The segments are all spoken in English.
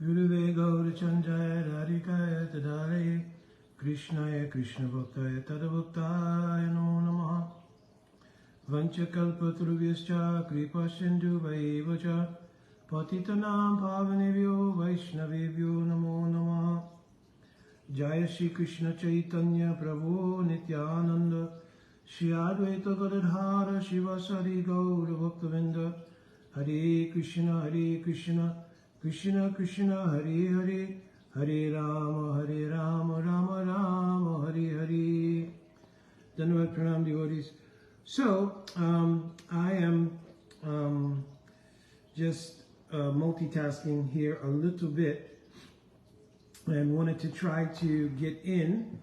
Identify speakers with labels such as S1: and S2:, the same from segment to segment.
S1: Guruve Gaurachandraya Radhikaya Tadare Krishnaya Krishna Bhaktaya Tadabhaktaya No Namaha Vanchakalpatrubhyascha Kripa Sindhu Vaivacha Patitanam Pavanebhyo Vaishnavebhyo Namo Namaha Jaya Shri Krishna Chaitanya Prabhu Nityananda Shri Advaita Gadadhara Shivasari Gaura Bhaktavinda Hare Krishna Krishna Krishna Hare Hare Hare Rama Rama Rama Hare Hare. Dhanavad Pranam devotees. So I am just multitasking here a little bit and wanted to try to get in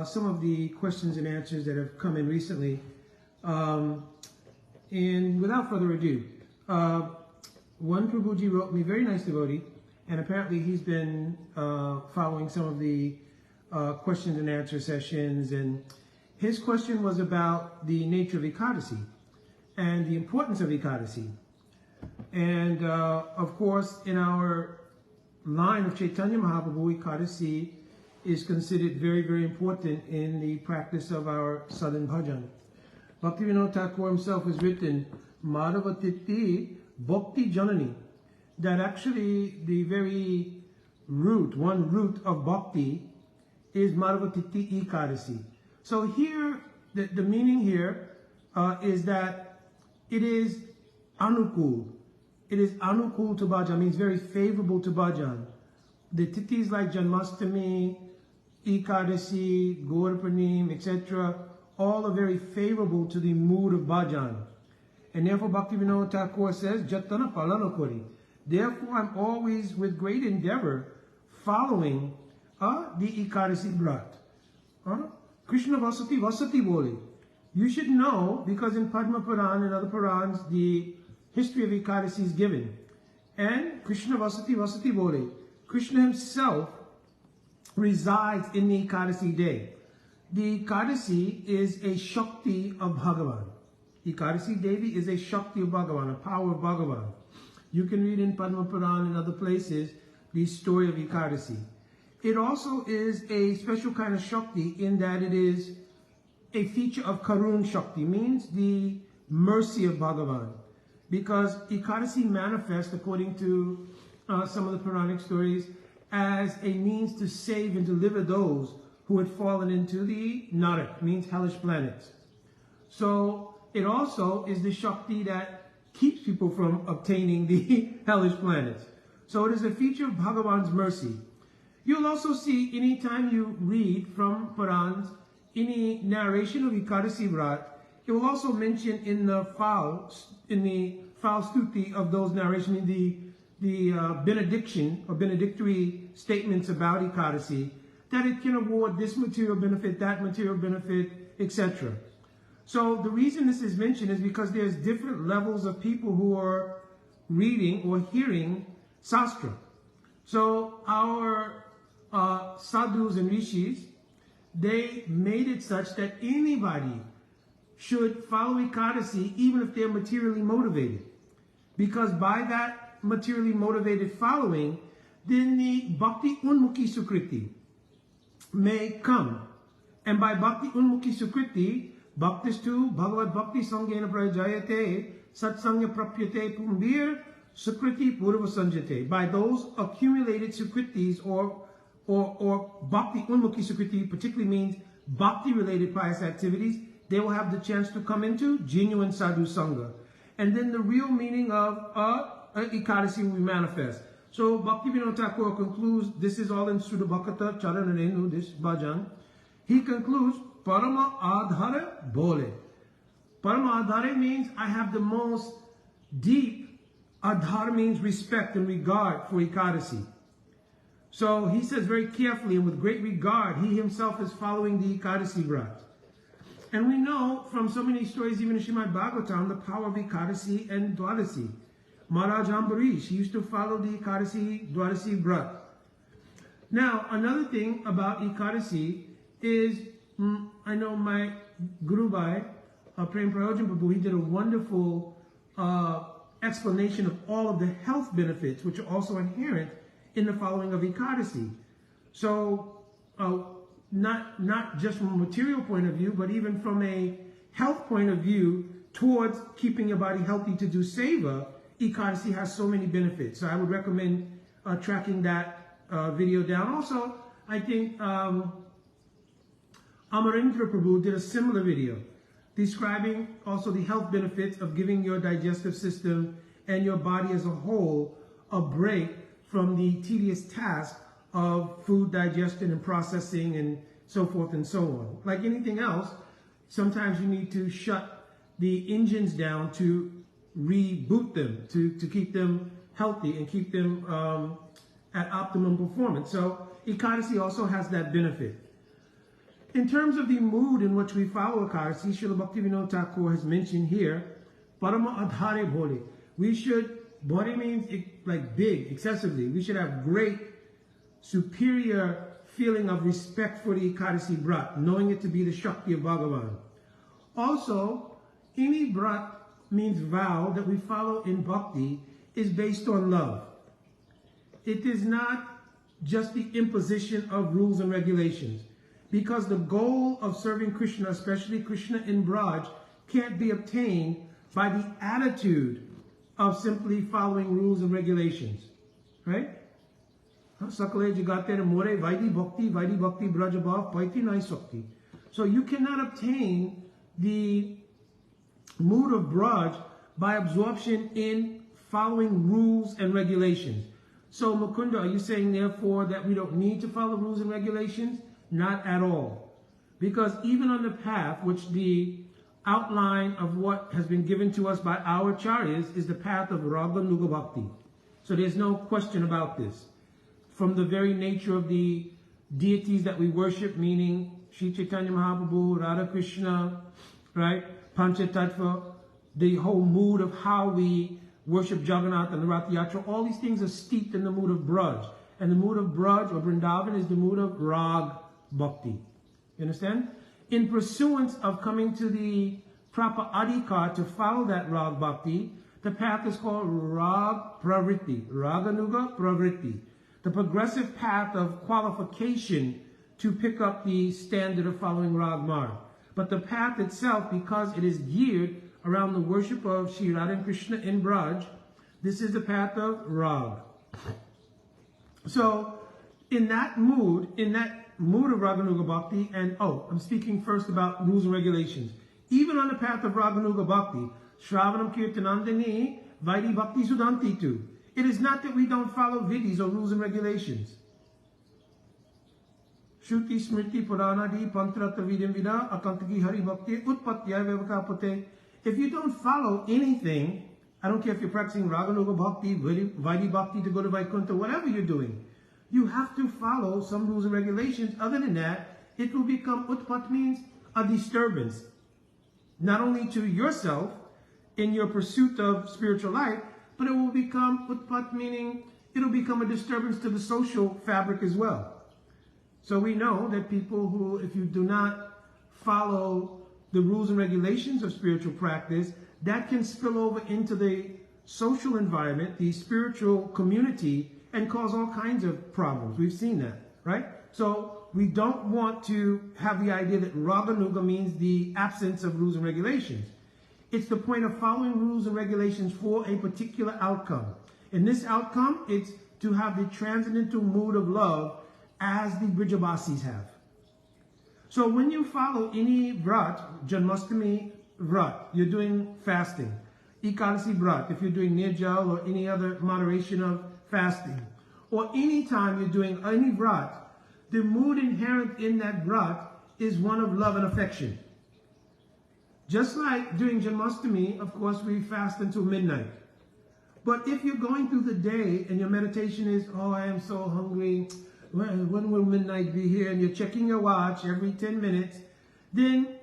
S1: some of the questions and answers that have come in recently. And without further ado, one Prabhuji wrote me, very nice devotee, and apparently he's been following some of the questions and answer sessions, and his question was about the nature of Ekadasi and the importance of Ekadasi. And of course, in our line of Chaitanya Mahaprabhu, Ekadasi is considered very, very important in the practice of our Southern Bhajan. Bhaktivinoda Thakur himself has written, Madhavatiti Bhakti Janani, that actually the very root, one root of Bhakti is Madhavatiti Ekadasi. So here, the meaning here is that it is Anukul. It is Anukul to Bhajan, means very favorable to Bhajan. The titis like Janmastami, Ekadasi, Gaurapranim, etc., all are very favorable to the mood of Bhajan. And therefore Bhaktivinoda Thakur says, Jatana Palana Kori. Therefore I'm always with great endeavor following the Ekadasi Brat. Krishna Vasati Vasati Bole. You should know, because in Padma Puran and other Purans, the history of Ekadasi is given. And Krishna Vasati Vasati Bole. Krishna himself resides in the Ekadasi day. The Ekadasi is a Shakti of Bhagavan. Ekadasi Devi is a Shakti of Bhagavan, a power of Bhagavan. You can read in Padma Puran and other places the story of Ekadasi. It also is a special kind of Shakti in that it is a feature of Karun Shakti, means the mercy of Bhagavan. Because Ekadasi manifests, according to some of the Puranic stories, as a means to save and deliver those who had fallen into the Narak, means hellish planets. So it also is the Shakti that keeps people from obtaining the hellish planets. So it is a feature of Bhagavan's mercy. You'll also see, anytime you read from Purans, any narration of Ekadasi Vrat, it will also mention in the Phal Stuti of those narrations, the benediction or benedictory statements about Ekadasi, that it can award this material benefit, that material benefit, etc. So the reason this is mentioned is because there's different levels of people who are reading or hearing Sastra. So our sadhus and rishis, they made it such that anybody should follow Ekadasi even if they're materially motivated. Because by that materially motivated following, then the Bhakti Unmukhi Sukriti may come. And by Bhakti Unmukhi Sukriti, Bhaktistu Bhagavad Bhakti Sangena Prajayate Satsangya Prapyate Pumbir Sukriti Purva Sanjate. By those accumulated Sukritis or Bhakti Unmukhi Sukriti, particularly means Bhakti related pious activities, they will have the chance to come into genuine Sadhu Sangha. And then the real meaning of Ekadasi will manifest. So Bhaktivinoda Thakur concludes, this is all in Sudha Bhakata Charanarenu, this bhajan. He concludes, Parama Adhara Bole. Parama Adhara means I have the most deep, Adhar means respect and regard for Ekadasi. So he says very carefully and with great regard, he himself is following the Ekadasi Vrat. And we know from so many stories, even in Srimad Bhagavatam, the power of Ekadasi and Dwadasi. Maharaj Ambarish, he used to follow the Ekadasi, Dwadasi Vrat. Now, another thing about Ekadasi is, I know my Guru Bhai, Prem Prayojan Prabhu, he did a wonderful explanation of all of the health benefits which are also inherent in the following of Ekadasi. So not just from a material point of view, but even from a health point of view towards keeping your body healthy to do seva, Ekadasi has so many benefits. So I would recommend tracking that video down. Also, I think Amarendra Prabhu did a similar video describing also the health benefits of giving your digestive system and your body as a whole a break from the tedious task of food digestion and processing and so forth and so on. Like anything else, sometimes you need to shut the engines down to reboot them, to keep them healthy and keep them at optimum performance. So Ekadasi also has that benefit. In terms of the mood in which we follow Ekadasi, Srila Bhaktivinoda Thakur has mentioned here, Parama Adhare Bhole. We should, Bhole means like big, excessively. We should have great, superior feeling of respect for the Ekadasi Brat, knowing it to be the Shakti of Bhagavan. Also, any Brat means vow that we follow in Bhakti is based on love. It is not just the imposition of rules and regulations, because the goal of serving Krishna, especially Krishna in Braj, can't be obtained by the attitude of simply following rules and regulations, right? Sakale Jagatere More Vaidi Bhakti Brajabhav Paiti Nai Sakti. So you cannot obtain the mood of Braj by absorption in following rules and regulations. So Mukunda, are you saying therefore that we don't need to follow rules and regulations? Not at all. Because even on the path, which the outline of what has been given to us by our acharyas is the path of Raga Nuga Bhakti. So there's no question about this. From the very nature of the deities that we worship, meaning Sri Chaitanya Mahaprabhu, Radha Krishna, right, Panchatattva, the whole mood of how we worship Jagannath and the Rath Yatra, all these things are steeped in the mood of Braj. And the mood of Braj or Vrindavan is the mood of Rag Bhakti. You understand? In pursuance of coming to the proper adhikar to follow that Rag Bhakti, the path is called Rag Pravritti, Raganuga Pravritti, the progressive path of qualification to pick up the standard of following Rag Marg. But the path itself, because it is geared around the worship of Sri Radha and Krishna in Braj, this is the path of Rag. So, in that mood of Raganuga Bhakti, and I'm speaking first about rules and regulations. Even on the path of Raganuga Bhakti, Shravanam Kirtanandini, Vaidi Bhakti Sudanti tu. It is not that we don't follow vidis or rules and regulations. Shruti Smriti Puranadi Pantrata Vidim Vida Akantaki Hari Bhakti Utpatyaya Vivakapate. If you don't follow anything, I don't care if you're practicing Raganuga Bhakti, Vaidi Bhakti to go to Vaikuntha, whatever you're doing, you have to follow some rules and regulations. Other than that, it will become, utpat means a disturbance, not only to yourself in your pursuit of spiritual life, but it will become, utpat meaning, it will become a disturbance to the social fabric as well. So we know that people who, if you do not follow the rules and regulations of spiritual practice, that can spill over into the social environment, the spiritual community, and cause all kinds of problems. We've seen that, right? So we don't want to have the idea that Raganuga means the absence of rules and regulations. It's the point of following rules and regulations for a particular outcome. In this outcome, it's to have the transcendental mood of love as the Brijabasis have. So when you follow any vrat, Janmashtami vrat, you're doing fasting. Ekadasi vrat, if you're doing nirjal or any other moderation of fasting, or any time you're doing any vrat, the mood inherent in that vrat is one of love and affection. Just like during Janmashtami, of course, we fast until midnight. But if you're going through the day and your meditation is, oh, I am so hungry, when will midnight be here? And you're checking your watch every 10 minutes, then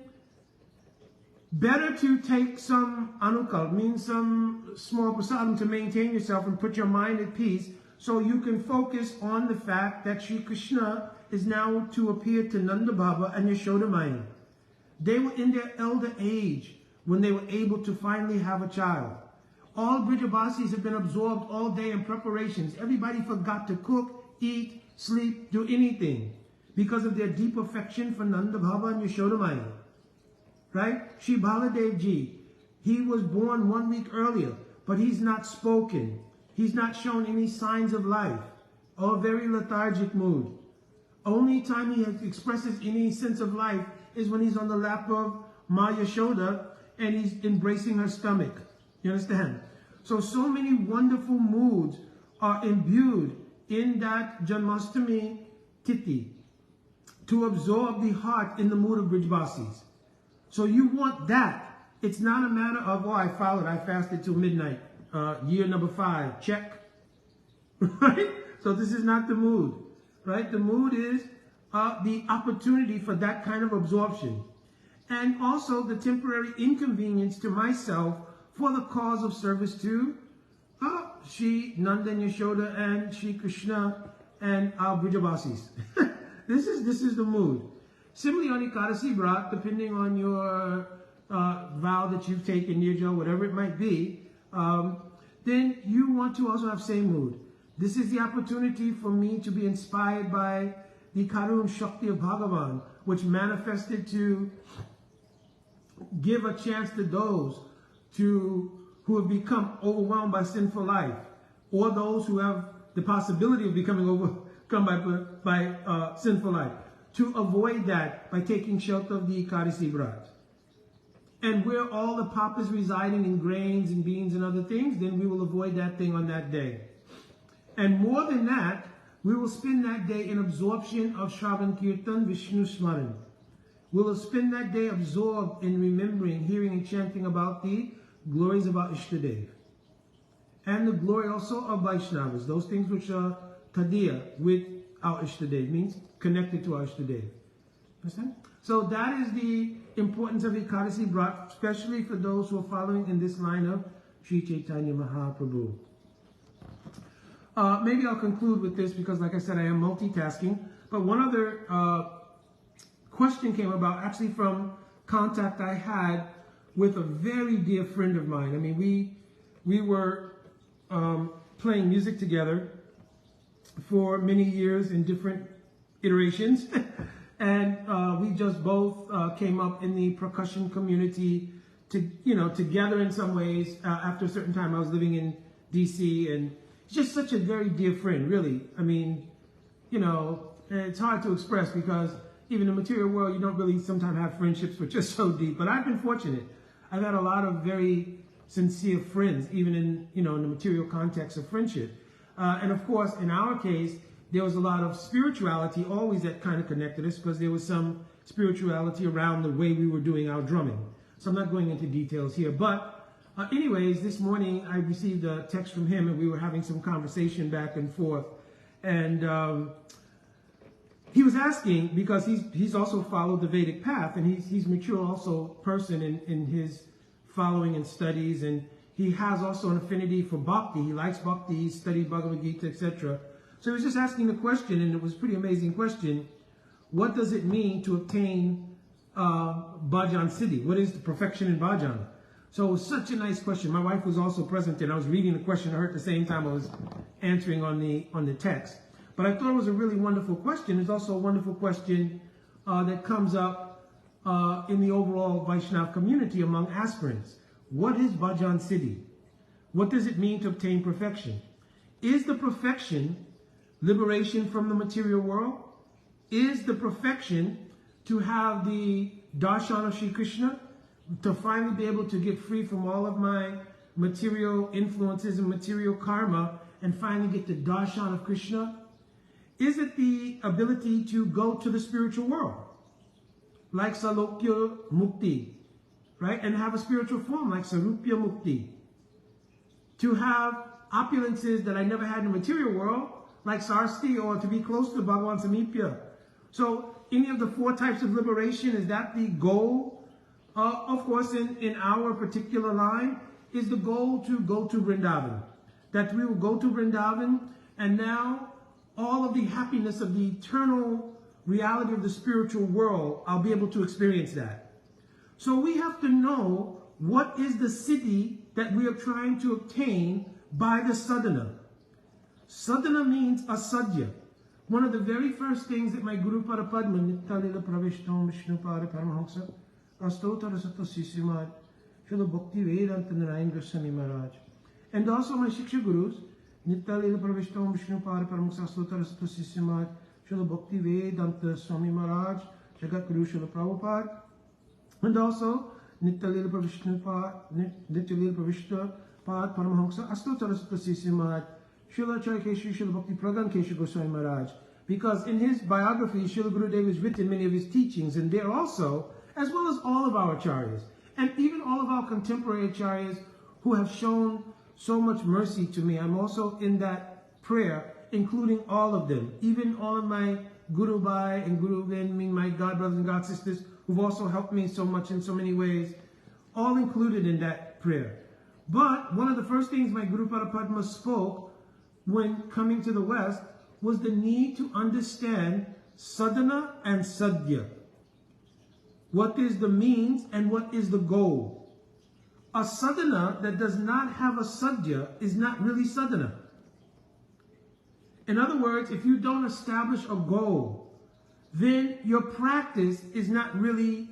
S1: better to take some anukal, means some small prasadam to maintain yourself and put your mind at peace, so you can focus on the fact that Sri Krishna is now to appear to Nanda Baba and Yashoda Maya. They were in their elder age when they were able to finally have a child. All Brijabasis have been absorbed all day in preparations. Everybody forgot to cook, eat, sleep, do anything because of their deep affection for Nanda Bhava and Yashoda Maya. Right? Shri Baladev Ji, he was born 1 week earlier, but he's not spoken. He's not shown any signs of life, or very lethargic mood. Only time he expresses any sense of life is when he's on the lap of Ma Yashoda and he's embracing her stomach. You understand? So many wonderful moods are imbued in that Janmashtami Tithi to absorb the heart in the mood of Brijbasis. So you want that. It's not a matter of, oh, I followed, I fasted till midnight. Year number 5, check. Right? So this is not the mood. Right? The mood is the opportunity for that kind of absorption. And also the temporary inconvenience to myself for the cause of service to Shri Nanda and Yashoda and Shri Krishna and our Brijabasis. This is the mood. Similarly on Ekadasi Vrat, depending on your vow that you've taken, Nirjal, whatever it might be, then you want to also have same mood. This is the opportunity for me to be inspired by the Karun Shakti of Bhagavan, which manifested to give a chance to those who have become overwhelmed by sinful life, or those who have the possibility of becoming overcome by sinful life, to avoid that by taking shelter of the Ekadasi Vrat. And where all the pop is residing in grains and beans and other things, then we will avoid that thing on that day. And more than that, we will spend that day in absorption of Shravan Kirtan Vishnu Smaran. We will spend that day absorbed in remembering, hearing, and chanting about the glories of our Ishtadev. And the glory also of Vaishnavas, those things which are Tadiya with our Ishtadev, means connected to our Ishtadev. Understand? So that is the importance of Ekadasi Vrat, especially for those who are following in this line of Sri Chaitanya Mahaprabhu. Maybe I'll conclude with this because, like I said, I am multitasking. But one other question came about actually from contact I had with a very dear friend of mine. I mean, we were playing music together for many years in different iterations. And we just both came up in the percussion community together in some ways. After a certain time, I was living in DC, and just such a very dear friend, really. I mean, it's hard to express because even in the material world, you don't really sometimes have friendships which are so deep. But I've been fortunate. I've had a lot of very sincere friends, even in in the material context of friendship. And of course, in our case, there was a lot of spirituality always that kind of connected us because there was some spirituality around the way we were doing our drumming. So I'm not going into details here. But anyways, this morning I received a text from him and we were having some conversation back and forth. And he was asking, because he's also followed the Vedic path, and he's mature also person in his following and studies, and he has also an affinity for bhakti. He likes bhakti, he's studied Bhagavad Gita, etc. So he was just asking the question, and it was a pretty amazing question. What does it mean to obtain bhajan siddhi? What is the perfection in bhajan? So it was such a nice question. My wife was also present, and I was reading the question to her at the same time I was answering on the text. But I thought it was a really wonderful question. It's also a wonderful question that comes up in the overall Vaishnava community among aspirants. What is bhajan siddhi? What does it mean to obtain perfection? Is the perfection liberation from the material world? Is the perfection to have the darshan of Shri Krishna? To finally be able to get free from all of my material influences and material karma and finally get the darshan of Krishna? Is it the ability to go to the spiritual world? Like Salokya Mukti, right? And have a spiritual form like Sarupya Mukti. To have opulences that I never had in the material world, like Sarsti, or to be close to Bhagavan Samipya. So any of the 4 types of liberation, is that the goal? Of course, in our particular line, is the goal to go to Vrindavan. That we will go to Vrindavan, and now all of the happiness of the eternal reality of the spiritual world, I'll be able to experience that. So we have to know what is the siddhi that we are trying to obtain by the sadhana. Sadhana means asadhya. One of the very first things that my Guru Parapadma Nittalila Pravishtam Vishnupada Paramahamsa Astotara Sato Sisimad Srila Bhakti Vedanta Narayan Goswami Maharaj, and also my Shiksha Gurus Nittalila Pravishtam Vishnupada Paramahamsa Astotara Sato Sisimad Srila Bhakti Vedanta Swami Maharaj, Jagat Guru Srila Prabhupada, and also Nittalila Pravishta Pad Paramahamsa Astotara Sato Sisimad Srila Charakeshu Srila Bhakti Pragan Keshu Goswami Maharaj, because in his biography, Srila Gurudev has written many of his teachings, and there also, as well as all of our acharyas, and even all of our contemporary acharyas who have shown so much mercy to me. I'm also in that prayer, including all of them, even all of my Guru Bhai and Guru Venmi, my God brothers and God sisters, who've also helped me so much in so many ways, all included in that prayer. But one of the first things my Guru Parapadma spoke when coming to the West was the need to understand sadhana and sadhya. What is the means and what is the goal? A sadhana that does not have a sadhya is not really sadhana. In other words, if you don't establish a goal, then your practice is not really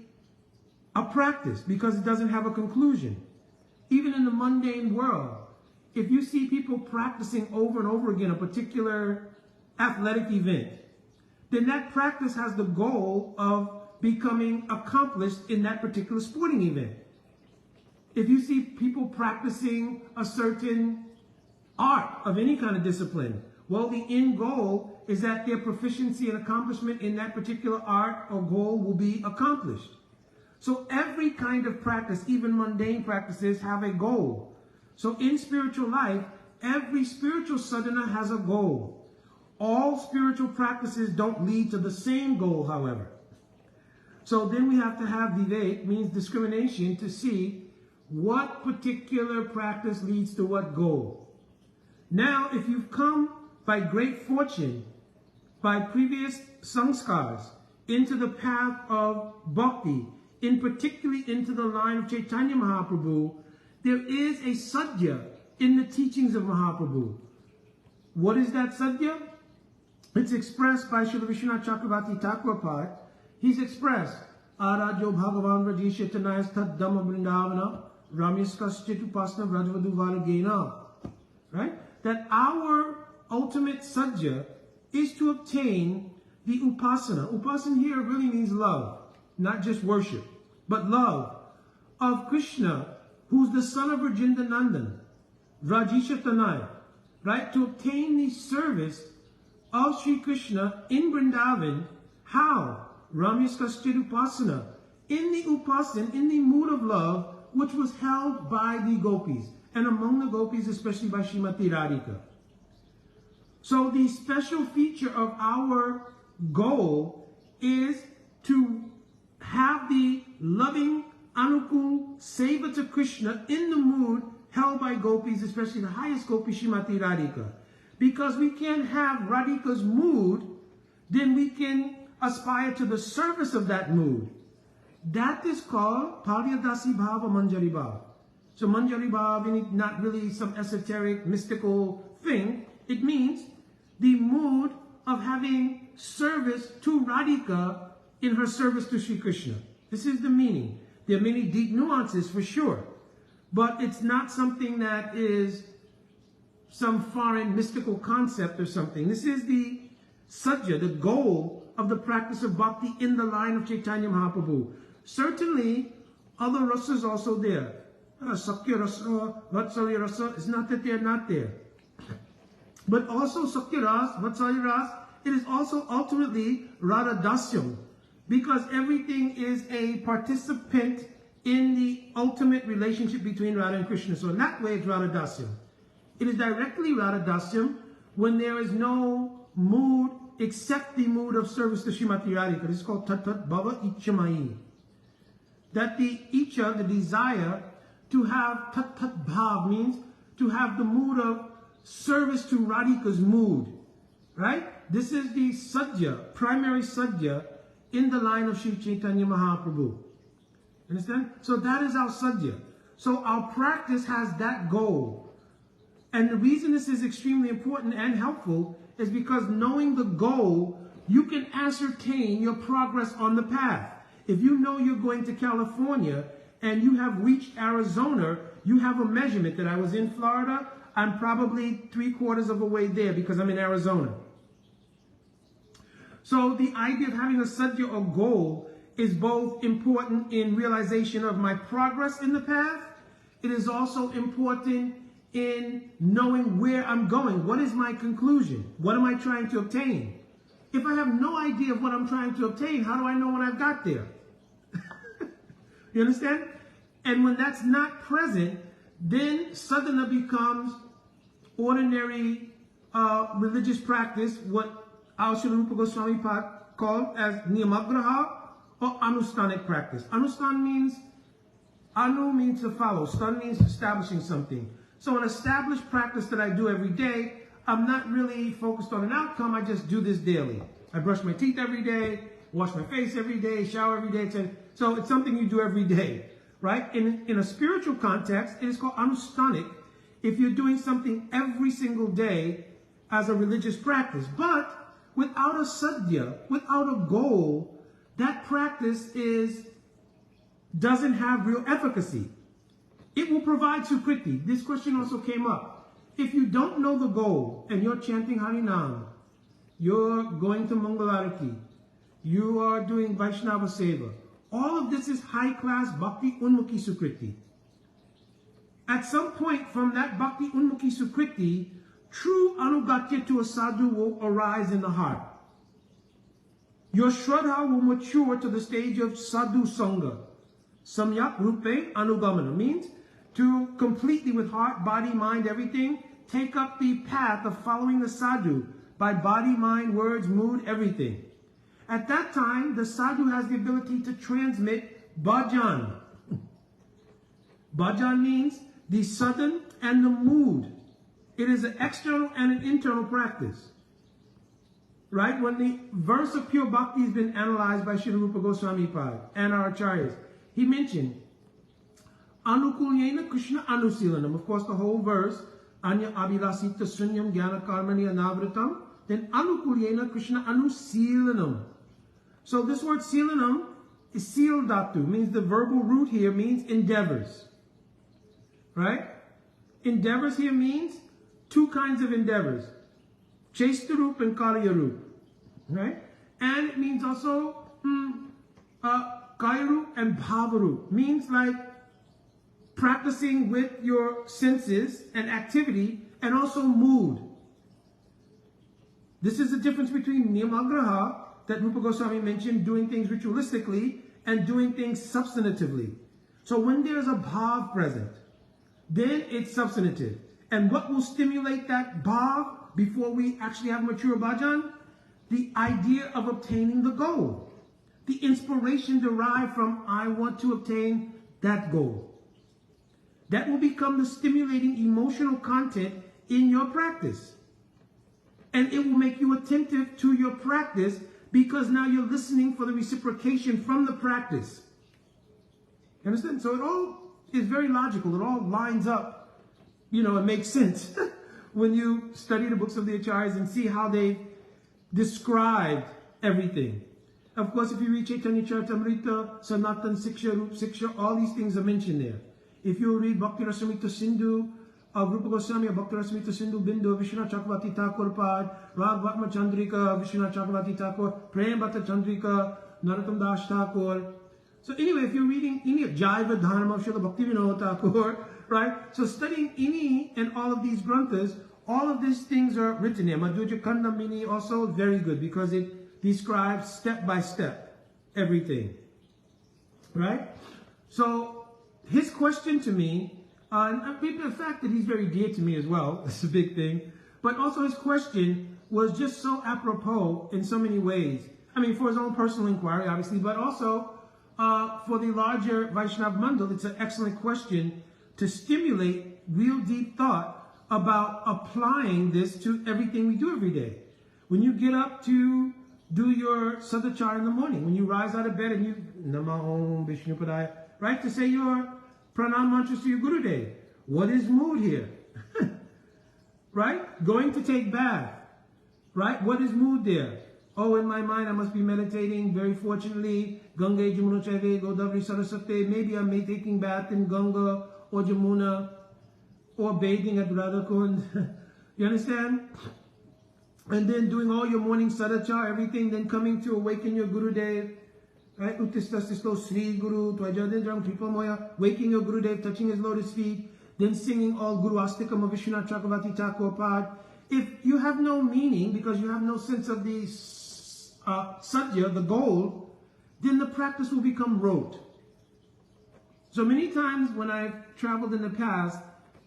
S1: a practice because it doesn't have a conclusion. Even in the mundane world, if you see people practicing over and over again a particular athletic event, then that practice has the goal of becoming accomplished in that particular sporting event. If you see people practicing a certain art of any kind of discipline, well, the end goal is that their proficiency and accomplishment in that particular art or goal will be accomplished. So every kind of practice, even mundane practices, have a goal. So in spiritual life, every spiritual sadhana has a goal. All spiritual practices don't lead to the same goal, however. So then we have to have vivek, means discrimination, to see what particular practice leads to what goal. Now, if you've come by great fortune, by previous samskars, into the path of bhakti, in particularly into the line of Chaitanya Mahaprabhu, there is a sadhya in the teachings of Mahaprabhu. What is that sadhya? It's expressed by Srila Vishwanath Chakravarti Thakurpad. He's expressed, Arajo Bhagavan Rajisha Tanayas Tad Dhamma Vrindavana Ramyaskaschit Upasana Vrajavadu Varagena. Right? That our ultimate sadhya is to obtain the upasana. Upasana here really means love, not just worship, but love of Krishna, who's the son of Rajendra Nandan, Rajisha Tanai, right? To obtain the service of Sri Krishna in Vrindavan. How? Ramyaskaschit Upasana. In the upasana, in the mood of love, which was held by the gopis, and among the gopis, especially by Srimati Radhika. So the special feature of our goal is to have the loving Anukul Seva to Krishna in the mood held by gopis, especially the highest gopi, Srimati Radhika. Because we can't have Radhika's mood, then we can aspire to the service of that mood. That is called Paryadasi Bhava Manjari Bhava. So Manjari Bhava, not really some esoteric, mystical thing. It means the mood of having service to Radhika in her service to Sri Krishna. This is the meaning. There are many deep nuances for sure, but it's not something that is some foreign mystical concept or something. This is the sadhya, the goal of the practice of bhakti in the line of Chaitanya Mahaprabhu. Certainly, other rasas also there. Sakya rasa, Vatsalya rasa, it's not that they're not there. But also Sakya ras, Vatsalya ras, it is also ultimately Radha Dasyam, because everything is a participant in the ultimate relationship between Radha and Krishna. So in that way, it's Radha Dasyam. It is directly Radha Dasyam when there is no mood except the mood of service to Srimati Radhika. This is called Tat Tat Bhava Ichamai. That the Icha, the desire to have Tat Tat Bhav, means to have the mood of service to Radhika's mood. Right? This is the sadhya, primary sadhya in the line of Sri Chaitanya Mahaprabhu. Understand? So that is our sadhya. So our practice has that goal. And the reason this is extremely important and helpful is because knowing the goal, you can ascertain your progress on the path. If you know you're going to California and you have reached Arizona, you have a measurement that I was in Florida, I'm probably 3/4 of the way there because I'm in Arizona. So the idea of having a sadhya or goal is both important in realization of my progress in the path. It is also important in knowing where I'm going. What is my conclusion? What am I trying to obtain? If I have no idea of what I'm trying to obtain, how do I know when I've got there? You understand? And when that's not present, then sadhana becomes ordinary religious practice, what our Srila Rupa Goswami called as niyamagraha or anustanic practice. Anustan means, anu means to follow, stan means establishing something. So an established practice that I do every day, I'm not really focused on an outcome, I just do this daily. I brush my teeth every day, wash my face every day, shower every day. So it's something you do every day, right? In a spiritual context, it is called anustanic if you're doing something every single day as a religious practice. But without a sadhya, without a goal, that practice doesn't have real efficacy. It will provide sukriti. This question also came up. If you don't know the goal and you're chanting Harinam, you're going to Mangalarati, you are doing Vaishnava Seva, all of this is high-class Bhakti Unmukhi Sukriti. At some point from that Bhakti Unmukhi Sukriti, true anugatya to a sadhu will arise in the heart. Your shraddha will mature to the stage of sadhu sangha. Samyak rupe anugamana means to completely with heart, body, mind, everything, take up the path of following the sadhu by body, mind, words, mood, everything. At that time, the sadhu has the ability to transmit bhajan. Bhajan means the sadhan and the mood. It is an external and an internal practice. Right? When the verse of pure bhakti has been analyzed by Srila Rupa Goswami Pad and our acharyas, he mentioned Anukulyena Krishna Anusilanam. Of course, the whole verse, Anya Abhilasita Sunyam Jnana Karmani Anavritam, then Anukulyena Krishna Anusilanam. So this word silanam is seal dhatu, means the verbal root here means endeavors. Right? Endeavors here means two kinds of endeavors. Chestarup and Karyarup. Right? And it means also Kayarup and Bhavarup. Means like practicing with your senses and activity and also mood. This is the difference between niyamagraha that Rupa Goswami mentioned, doing things ritualistically and doing things substantively. So when there's a bhav present, then it's substantive. And what will stimulate that bhav before we actually have mature bhajan? The idea of obtaining the goal. The inspiration derived from, I want to obtain that goal. That will become the stimulating emotional content in your practice. And it will make you attentive to your practice because now you're listening for the reciprocation from the practice. You understand? So it all is very logical. It all lines up. You know, it makes sense when you study the books of the acharyas and see how they described everything. Of course, if you read Chaitanya Charitamrita, Sanatan, Siksha, Rup Siksha, all these things are mentioned there. If you read Bhakti Rasamrita Sindhu of Rupa Goswami, Bhakti Rasamrita Sindhu Bindu, Vishwanath Chakravarti Thakur Pad, Ragvatma Chandrika, Vishwanath Chakravarti Thakur, Prem Bhatta Chandrika, Narottam Das Thakur. So anyway, if you're reading any of Jaiva Dharma of Srila Bhakti Vinod Thakur, right? So studying any and all of these granthas, all of these things are written there. Madhurya Kandamini also very good because it describes step by step everything, right? So his question to me, the fact that he's very dear to me as well, that's a big thing, but also his question was just so apropos in so many ways. I mean, for his own personal inquiry, obviously, but also for the larger Vaishnav Mandal, it's an excellent question to stimulate real deep thought about applying this to everything we do every day. When you get up to do your sadhachara in the morning, when you rise out of bed and you, Nama Om Vishnu Padaya, right, to say your pranam mantras to your Gurudev. What is mood here? Right? Going to take bath. Right? What is mood there? Oh, in my mind, I must be meditating. Very fortunately, Ganga, Jamuna, Chaive, Godavari, Saraswati. Maybe I'm taking bath in Ganga or Jamuna or bathing at Radhakund. You understand? And then doing all your morning sadachar, everything, then coming to awaken your Gurudev. Right? Uttistastisto Sri Guru, Twajadendram, Kripa Moya, waking your Gurudev, touching his lotus feet, then singing all Guru Astikam of Vishwanath Chakravarti Thakur Pad. If you have no meaning, because you have no sense of the sadhya, the goal, then the practice will become rote. So many times when I've traveled in the past,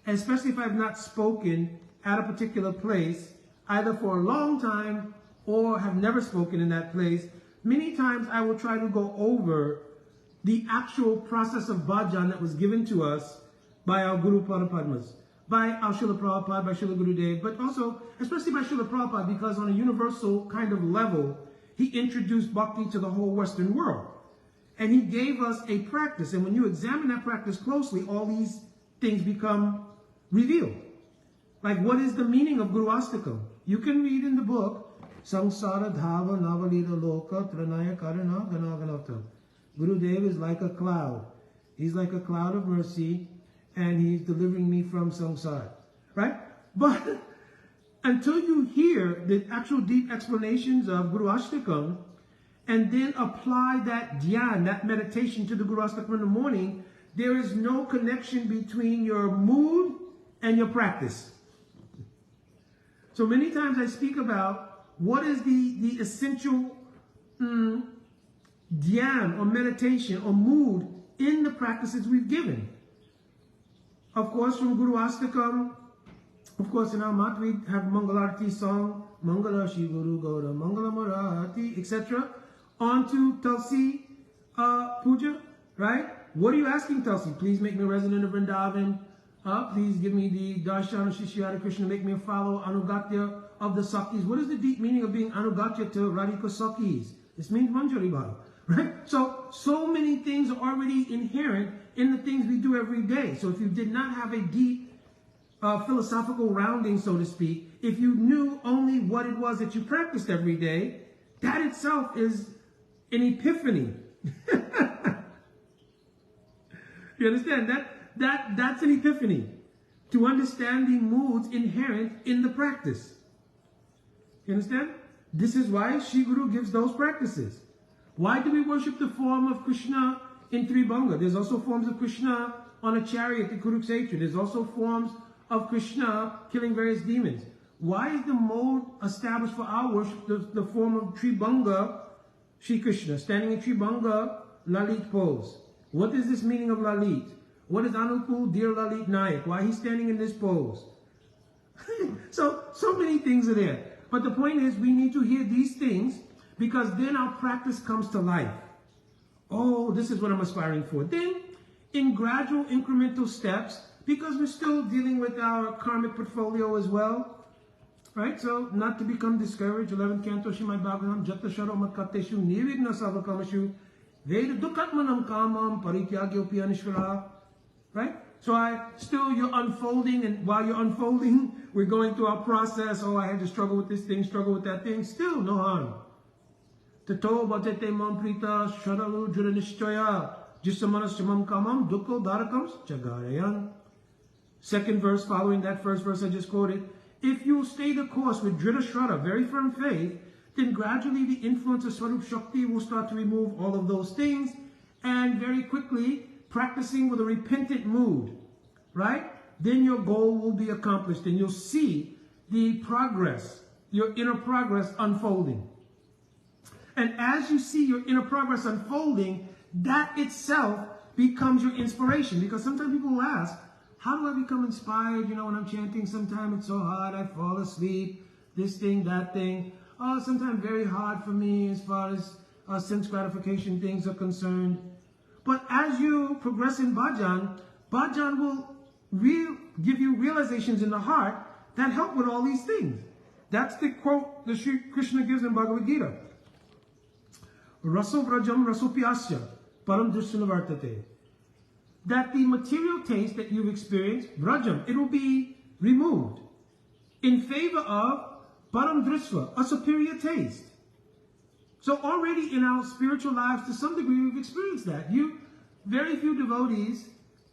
S1: especially if I've not spoken at a particular place, either for a long time or have never spoken in that place, many times I will try to go over the actual process of bhajan that was given to us by our Guru Parapadmas, by our Srila Prabhupada, by Srila Gurudev, but also, especially by Srila Prabhupada, because on a universal kind of level, he introduced bhakti to the whole Western world. And he gave us a practice. And when you examine that practice closely, all these things become revealed. Like, what is the meaning of Guru Astakam? You can read in the book, Samsara Dhava Navalita Loka Tranaya Karana Ganaganata. Gurudev is like a cloud. He's like a cloud of mercy, and he's delivering me from samsara. Right? But until you hear the actual deep explanations of Guru Ashtakam, and then apply that dhyan, that meditation to the Guru Ashtakam in the morning, there is no connection between your mood and your practice. So many times I speak about what is the essential dhyan or meditation or mood in the practices we've given. Of course, from Guru Astakam, of course, in our mat we have Mangalarti song, Mangala Shri Guru Gaura, Mangala Marati, etc. On to Tulsi Puja, right? What are you asking, Tulsi? Please make me a resident of Vrindavan. Please give me the darshan of Shishya Krishna, make me a follower, Anugatya of the Sakis. What is the deep meaning of being Anugatya to Radhika Sakis? This means Manjari Bhava, right? So many things are already inherent in the things we do every day. So if you did not have a deep philosophical rounding, so to speak, if you knew only what it was that you practiced every day, that itself is an epiphany. You understand? That's an epiphany, to understand the moods inherent in the practice. You understand? This is why Shri Guru gives those practices. Why do we worship the form of Krishna in Tribanga? There's also forms of Krishna on a chariot in Kurukshetra. There's also forms of Krishna killing various demons. Why is the mode established for our worship the form of Tribanga, Shri Krishna, standing in Tribanga, Lalit pose? What is this meaning of Lalit? What is Anupul, dear Lalit Nayak? Why he's standing in this pose? So many things are there. But the point is, we need to hear these things, because then our practice comes to life. Oh, this is what I'm aspiring for. Then, in gradual incremental steps, because we're still dealing with our karmic portfolio as well, right? So, not to become discouraged. 11th Canto, Shrimad Bhagavatam, Jatta Sharo Matkateshu, Nirvigna Savakamashu, Veda Dukatmanam Kamam, Parityagyopi Anishvara, right? So you're unfolding, and while you're unfolding, we're going through our process. Oh, I had to struggle with this thing, struggle with that thing. Still, no harm. Tato bhatete mamprita sharalu juranishchaya jisamanas chamam kamam dukko dharakams chagarayan. Second verse following that first verse I just quoted. If you stay the course with drita shraddha, very firm faith, then gradually the influence of Swarup Shakti will start to remove all of those things, and very quickly, practicing with a repentant mood, right? Then your goal will be accomplished, and you'll see the progress, your inner progress unfolding. And as you see your inner progress unfolding, that itself becomes your inspiration. Because sometimes people will ask, how do I become inspired? You know, when I'm chanting, sometimes it's so hard, I fall asleep, this thing, that thing. Oh, sometimes very hard for me as far as sense gratification things are concerned. But as you progress in bhajan, bhajan will give you realizations in the heart that help with all these things. That's the quote that Sri Krishna gives in Bhagavad Gita. Raso vrajam raso pyasya param drishanavartate. that the material taste that you've experienced, vrajam, it will be removed in favor of param drishva, a superior taste. So already in our spiritual lives, to some degree, we've experienced that. Very few devotees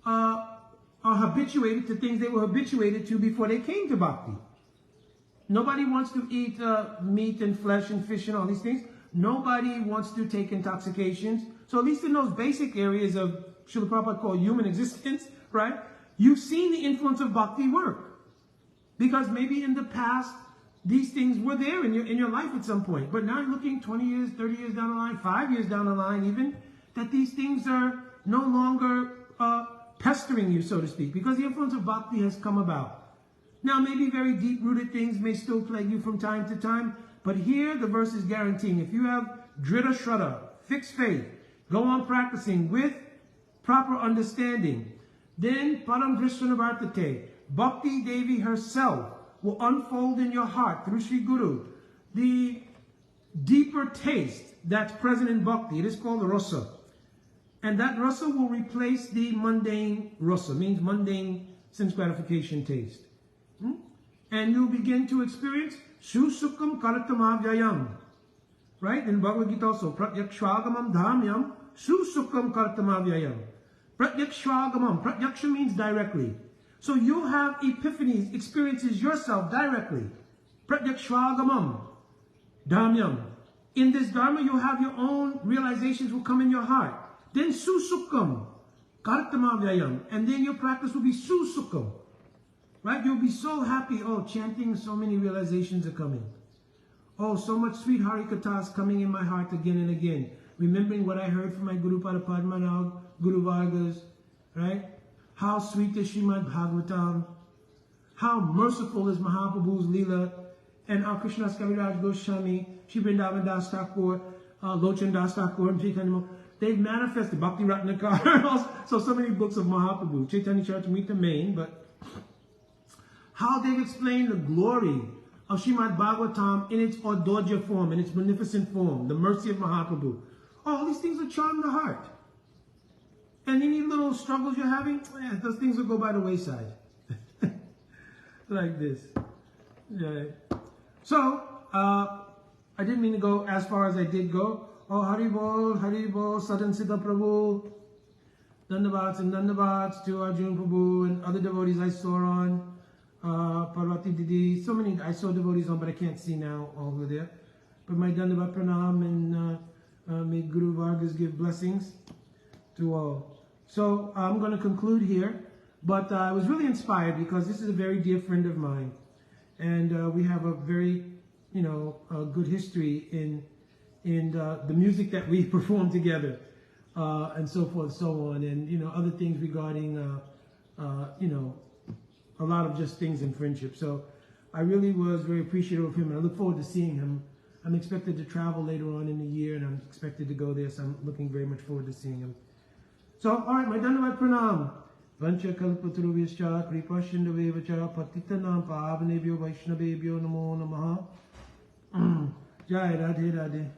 S1: are habituated to things they were habituated to before they came to bhakti. Nobody wants to eat meat and flesh and fish and all these things. Nobody wants to take intoxications. So at least in those basic areas of Srila Prabhupada called human existence, right? You've seen the influence of bhakti work. Because maybe in the past, these things were there in your life at some point. But now you're looking 20 years, 30 years down the line, 5 years down the line even, that these things are no longer pestering you, so to speak, because the influence of bhakti has come about. Now, maybe very deep-rooted things may still plague you from time to time, but here the verse is guaranteeing, if you have drita shraddha, fixed faith, go on practicing with proper understanding, then param drishvanavartate, Bhakti Devi herself will unfold in your heart through Sri Guru the deeper taste that's present in bhakti. It is called the rasa. And that rasa will replace the mundane rasa, means mundane sense gratification taste. And you'll begin to experience Susukam Kartamavyayam. Right? In Bhagavad Gita also, Pratyakshvagamam Dhamyam Susukam Kartamavyayam. Pratyakshvagamam. Pratyaksha means directly. So you'll have epiphanies, experiences yourself directly. Pratyakshvagamam Dhamyam. In this Dharma, you'll have your own realizations will come in your heart. Then Susukam Kartamavyayam. And then your practice will be Susukam. Right? You'll be so happy. Oh, chanting, so many realizations are coming. Oh, so much sweet Harikathas coming in my heart again and again. Remembering what I heard from my Guru Pada Padmanabh, Guru Vargas, right? How sweet is Srimad Bhagavatam. How merciful is Mahaprabhu's Leela. And our Krishnadas Kaviraj Goswami, Shri Vrindavan Das Thakur, Lochan Das Thakur, and Chaitanya. They've manifested Bhakti Ratnakar. so many books of Mahaprabhu. Chaitanya Charitamrita main, but how they've explained the glory of Srimad Bhagavatam in its Audodhya form, in its magnificent form, the mercy of Mahaprabhu. All these things will charm the heart. And any little struggles you're having, those things will go by the wayside. Like this. Yeah. So, I didn't mean to go as far as I did go. Oh, Hari Bol, Sadan Siddha Prabhu, Dandavats and Dandavats to Arjun Prabhu and other devotees I saw on. Parvati Didi, so many I saw devotees on, but I can't see now all over there. But my Dandavat Pranam and may Guru Vargas give blessings to all. So I'm going to conclude here, but I was really inspired because this is a very dear friend of mine, and we have a very, good history in the music that we perform together, and so forth, so on, and other things regarding, a lot of just things in friendship. So I really was very appreciative of him, and I look forward to seeing him. I'm expected to travel later on in the year, and I'm expected to go there, so I'm looking very much forward to seeing him. So, all right, my Dandavat Pranam. Vancha Kalpataruvishcha Kripa Shindavevacha Patitanam Pavanebhyo Vaishnavebhyo Namo Namaha. Jai Radhe Radhe.